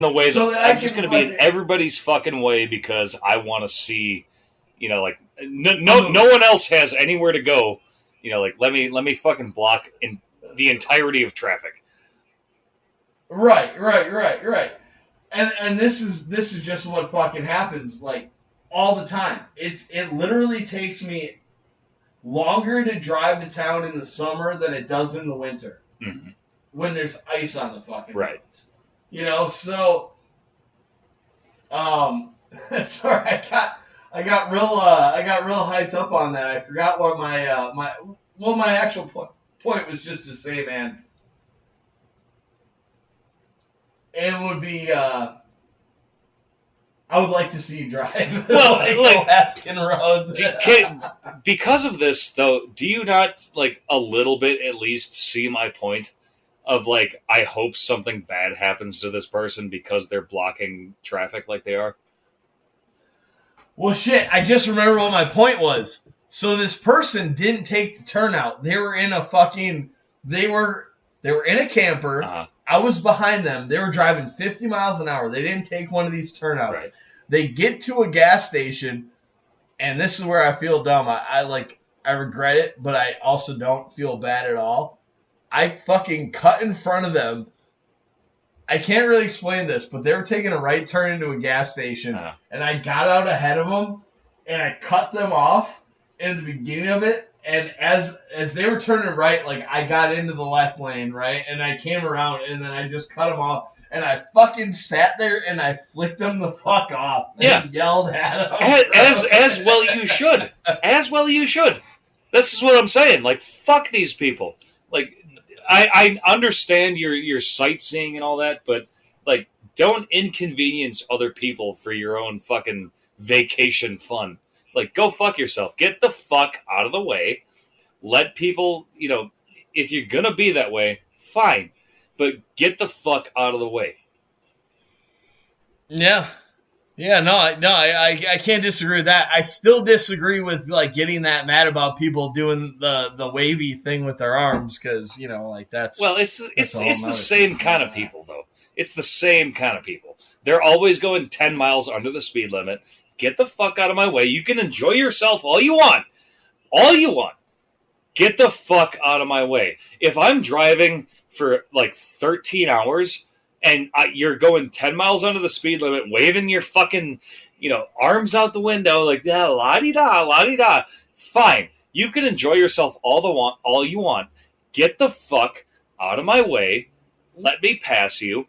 the way that So that I'm just going to be in everybody's fucking way because I want to see, like no one else has anywhere to go. Like let me fucking block in the entirety of traffic. Right. And this is just what fucking happens like all the time. It literally takes me longer to drive to town in the summer than it does in the winter. Mm-hmm. When there's ice on the fucking roads. So sorry, I got real hyped up on that. I forgot what my actual point was just to say, man. It would be I would like to see you drive. Well, Alaskan roads. Because of this, though, do you not a little bit at least see my point? Of I hope something bad happens to this person because they're blocking traffic like they are. Well, shit, I just remember what my point was. So this person didn't take the turnout. They were in a they were in a camper. Uh-huh. I was behind them. They were driving 50 miles an hour. They didn't take one of these turnouts. Right. They get to a gas station, and this is where I feel dumb. I regret it, but I also don't feel bad at all. I fucking cut in front of them. I can't really explain this, but they were taking a right turn into a gas station, and I got out ahead of them, and I cut them off in the beginning of it. And as they were turning right, I got into the left lane, right, and I came around, and then I just cut them off, and I fucking sat there and I flicked them the fuck off, and yelled at them. As well you should. As well you should. This is what I'm saying. Fuck these people. I understand your sightseeing and all that, but don't inconvenience other people for your own fucking vacation fun. Go fuck yourself. Get the fuck out of the way. Let people, if you're gonna be that way, fine, but get the fuck out of the way. Yeah. I can't disagree with that. I still disagree with getting that mad about people doing the wavy thing with their arms because that's it's the same kind of people though. It's the same kind of people. They're always going 10 miles under the speed limit. Get the fuck out of my way. You can enjoy yourself all you want. Get the fuck out of my way. If I'm driving for 13 hours. And you're going 10 miles under the speed limit, waving your fucking, arms out the window la-di-da, la-di-da. Fine. You can enjoy yourself all you want. Get the fuck out of my way. Let me pass you.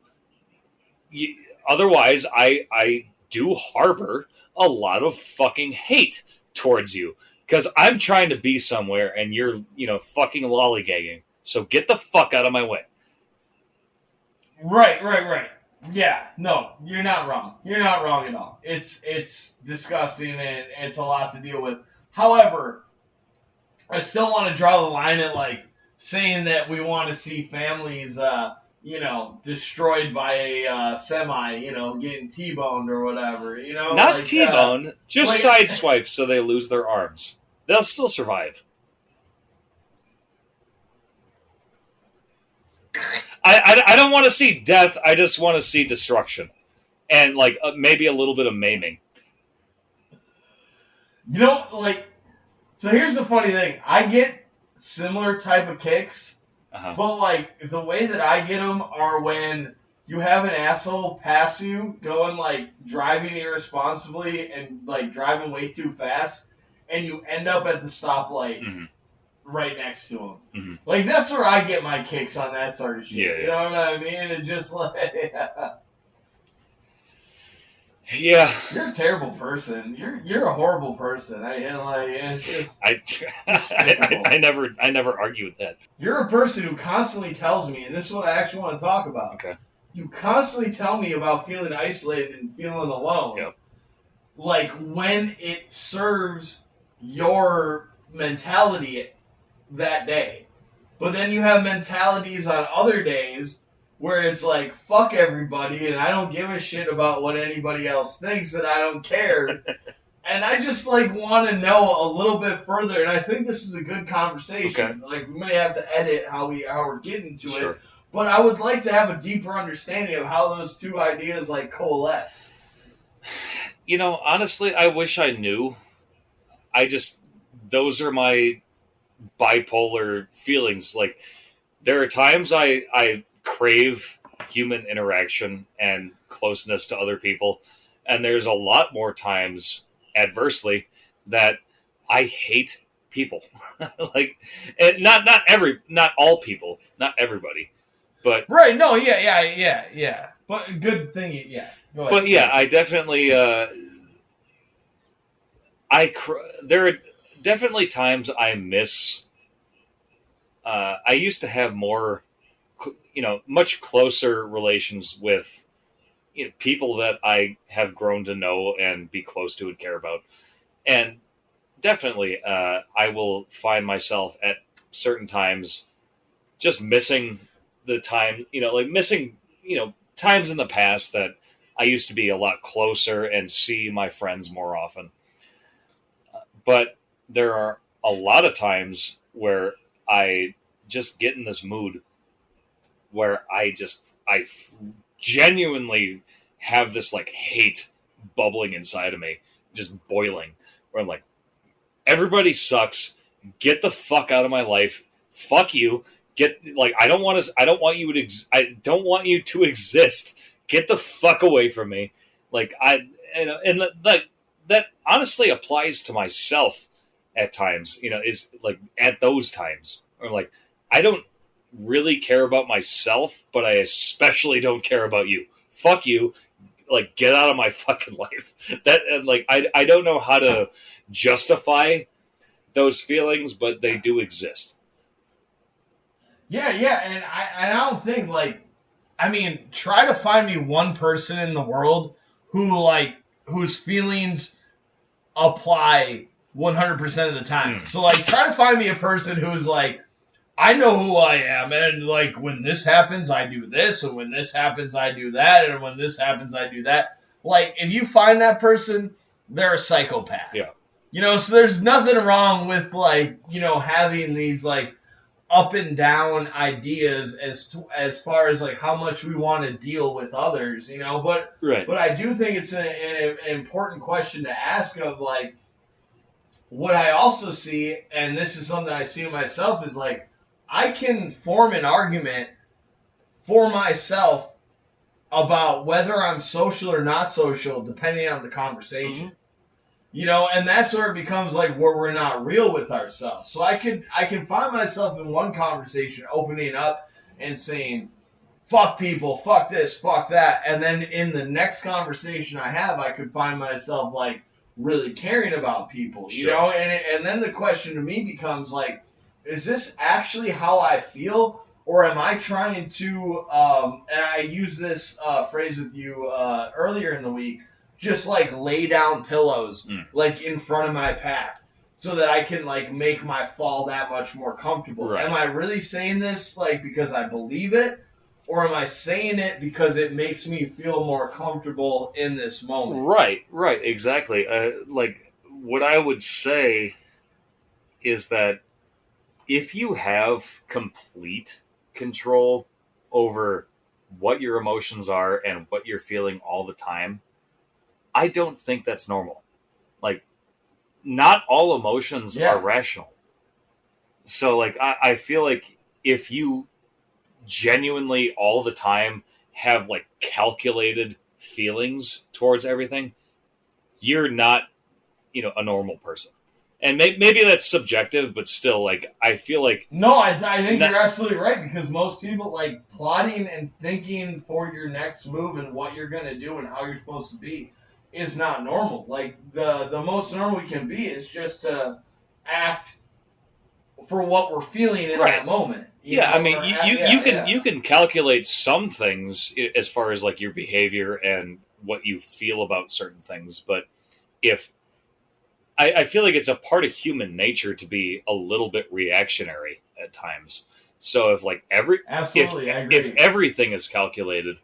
Otherwise, I do harbor a lot of fucking hate towards you. Because I'm trying to be somewhere and you're, fucking lollygagging. So get the fuck out of my way. Right. Yeah, no, you're not wrong. You're not wrong at all. It's disgusting and it's a lot to deal with. However, I still want to draw the line at saying that we want to see families, destroyed by a semi, getting T-boned or whatever. Not T-boned, just sideswiped so they lose their arms. They'll still survive. I don't want to see death. I just want to see destruction. And, maybe a little bit of maiming. So here's the funny thing. I get similar type of kicks, but, the way that I get them are when you have an asshole pass you, going, driving irresponsibly and, driving way too fast, and you end up at the stoplight. Mm-hmm. Right next to him. Mm-hmm. That's where I get my kicks on that sort of shit. Yeah. You know what I mean? It's just yeah. You're a terrible person. You're a horrible person. It's just I never argue with that. You're a person who constantly tells me, and this is what I actually want to talk about. Okay. You constantly tell me about feeling isolated and feeling alone. Yep. When it serves your mentality that day. But then you have mentalities on other days where it's fuck everybody and I don't give a shit about what anybody else thinks and I don't care. And I just want to know a little bit further, and I think this is a good conversation. Okay. We may have to edit how we're getting to it. but I would like to have a deeper understanding of how those two ideas like coalesce. Honestly, I wish I knew. Those are my bipolar feelings. Like, there are times I crave human interaction and closeness to other people, and there's a lot more times, adversely, that I hate people. Like, and not all people, not everybody, but right. No, yeah. But good thing, yeah. Go ahead. But yeah, I definitely there are definitely times I miss. I used to have more, much closer relations with people that I have grown to know and be close to and care about. And definitely, I will find myself at certain times just missing the time, like missing, times in the past that I used to be a lot closer and see my friends more often. But there are a lot of times where I just get in this mood where I genuinely have this like hate bubbling inside of me, just boiling, where I'm like, everybody sucks. Get the fuck out of my life. Fuck you. I don't want you to exist. Get the fuck away from me. That honestly applies to myself at times, is like at those times, or like, I don't really care about myself, but I especially don't care about you. Fuck you. Like, get out of my fucking life. I don't know how to justify those feelings, but they do exist. Yeah, and I don't think try to find me one person in the world whose feelings apply 100% of the time. So try to find me a person who's like, I know who I am, and like when this happens, I do this, and when this happens, I do that, and when this happens, I do that. Like, if you find that person, they're a psychopath. Yeah. So there's nothing wrong with having these like up and down ideas as far as like how much we want to deal with others, but right. But I do think it's an important question to ask of like, what I also see, and this is something I see in myself, is like, I can form an argument for myself about whether I'm social or not social, depending on the conversation. Mm-hmm. And that's where it becomes like where we're not real with ourselves. So I can find myself in one conversation opening up and saying, fuck people, fuck this, fuck that. And then in the next conversation I have, I could find myself like really caring about people, sure. And then the question to me becomes like, is this actually how I feel? Or am I trying to, and I used this phrase with you earlier in the week, just like lay down pillows like in front of my path so that I can like make my fall that much more comfortable. Right. Am I really saying this like because I believe it, or am I saying it because it makes me feel more comfortable in this moment? Right, exactly. Like, what I would say is that if you have complete control over what your emotions are and what you're feeling all the time, I don't think that's normal. Like, not all emotions are rational. So, like, I feel like if you genuinely all the time have, like, calculated feelings towards everything, you're not, a normal person. And maybe that's subjective, but still, like, I feel like... No, I think you're absolutely right, because most people, like, plotting and thinking for your next move and what you're going to do and how you're supposed to be is not normal. Like, the most normal we can be is just to act for what we're feeling in that moment. You can calculate some things as far as, like, your behavior and what you feel about certain things, but if... I feel like it's a part of human nature to be a little bit reactionary at times. So if like Absolutely, I agree. If everything is calculated,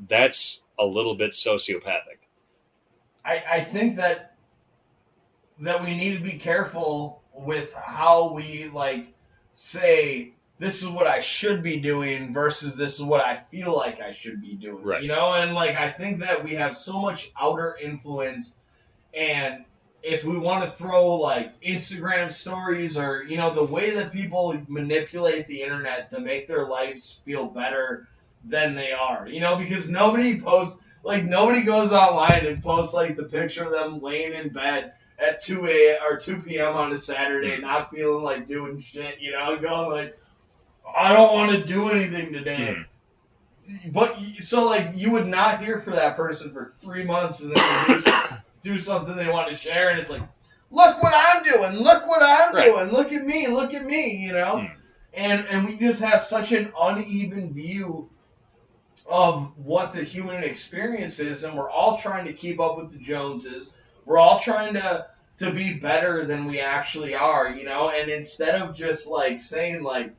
that's a little bit sociopathic. I think that we need to be careful with how we like say this is what I should be doing versus this is what I feel like I should be doing. Right. You know, and like I think that we have so much outer influence, and if we want to throw like Instagram stories or, you know, the way that people manipulate the internet to make their lives feel better than they are, you know, because nobody posts, like nobody goes online and posts like the picture of them laying in bed at 2 p.m. on a Saturday, not feeling like doing shit, you know, going like, I don't want to do anything today. But so like you would not hear from that person for 3 months, and then do something they want to share, and it's like, look what I'm doing, look what I'm doing, look at me, you know. And we just have such an uneven view of what the human experience is, and we're all trying to keep up with the Joneses. We're all trying to be better than we actually are, you know. And instead of just like saying like,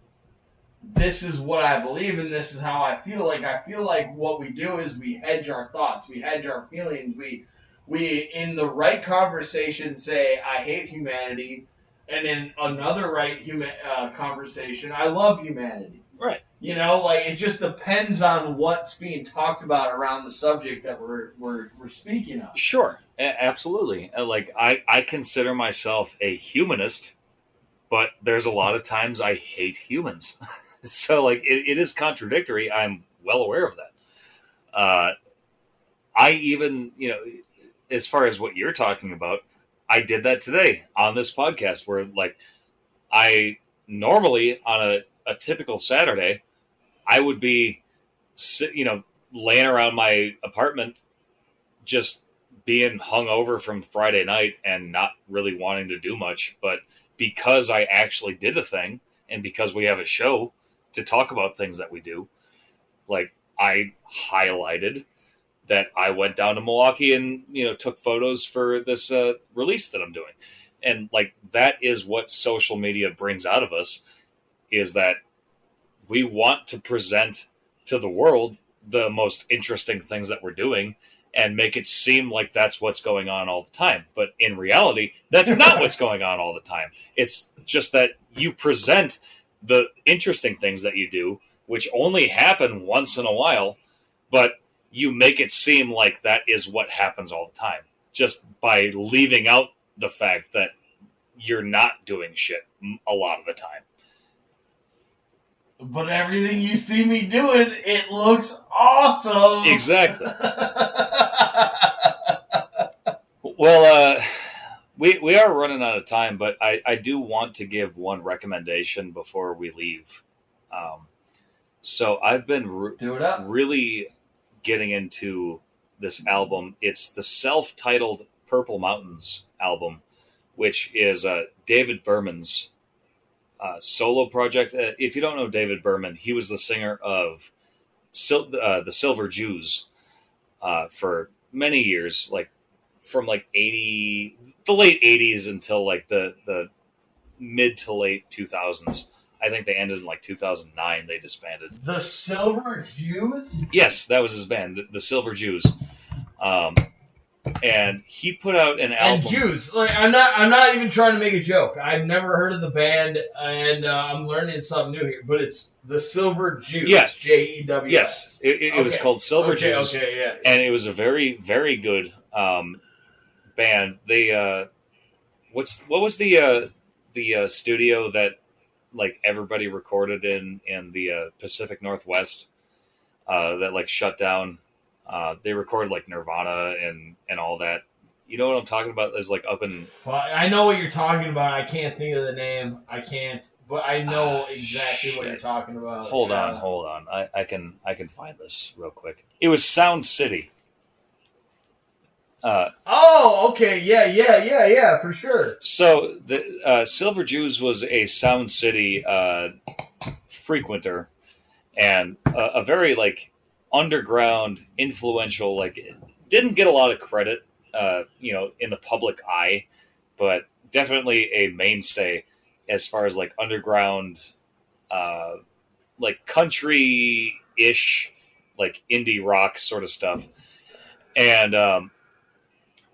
this is what I believe and this is how I feel like what we do is we hedge our thoughts, we hedge our feelings, we in the right conversation say I hate humanity, and in another conversation I love humanity. Right. You know, like it just depends on what's being talked about around the subject that we're speaking of. Sure, absolutely. Like I consider myself a humanist, but there's a lot of times I hate humans. So like it is contradictory. I'm well aware of that. I even, you know, as far as what you're talking about, I did that today on this podcast where like I normally on a typical Saturday, I would be, you know, laying around my apartment, just being hungover from Friday night and not really wanting to do much. But because I actually did a thing, and because we have a show to talk about things that we do, like I highlighted that I went down to Milwaukee and, you know, took photos for this release that I'm doing. And like, that is what social media brings out of us, is that we want to present to the world the most interesting things that we're doing and make it seem like that's what's going on all the time. But in reality, that's not what's going on all the time. It's just that you present the interesting things that you do, which only happen once in a while, but you make it seem like that is what happens all the time, just by leaving out the fact that you're not doing shit a lot of the time. But everything you see me doing, it looks awesome. Exactly. Well, we are running out of time, but I do want to give one recommendation before we leave. So I've been really getting into this album. It's the self-titled Purple Mountains album, which is David Berman's solo project. If you don't know David Berman, he was the singer of the Silver Jews for many years, like from like the late 80s until like the mid to late 2000s. I think they ended in like 2009. They disbanded. The Silver Jews? Yes, that was his band, the Silver Jews. And he put out an album. And Jews, like I'm not even trying to make a joke. I've never heard of the band, and I'm learning something new here. But it's the Silver Jews. Yes. Jews. Yes, it was called Silver Jews. Okay, yeah. And it was a very, very good band. They what was the studio that like everybody recorded in the Pacific Northwest that like shut down? They recorded like Nirvana and all that. You know what I'm talking about? Is like up in. I know what you're talking about. I can't think of the name. I can't, but I know exactly what you're talking about. Hold on. I can find this real quick. It was Sound City. Okay, yeah, for sure. So the Silver Jews was a Sound City frequenter, and a very like underground, influential, like didn't get a lot of credit, in the public eye, but definitely a mainstay as far as like underground, like country-ish, like indie rock sort of stuff. And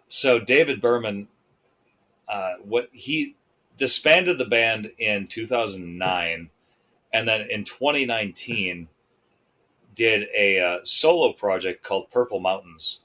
so David Berman, he disbanded the band in 2009, and then in 2019 did a solo project called Purple Mountains,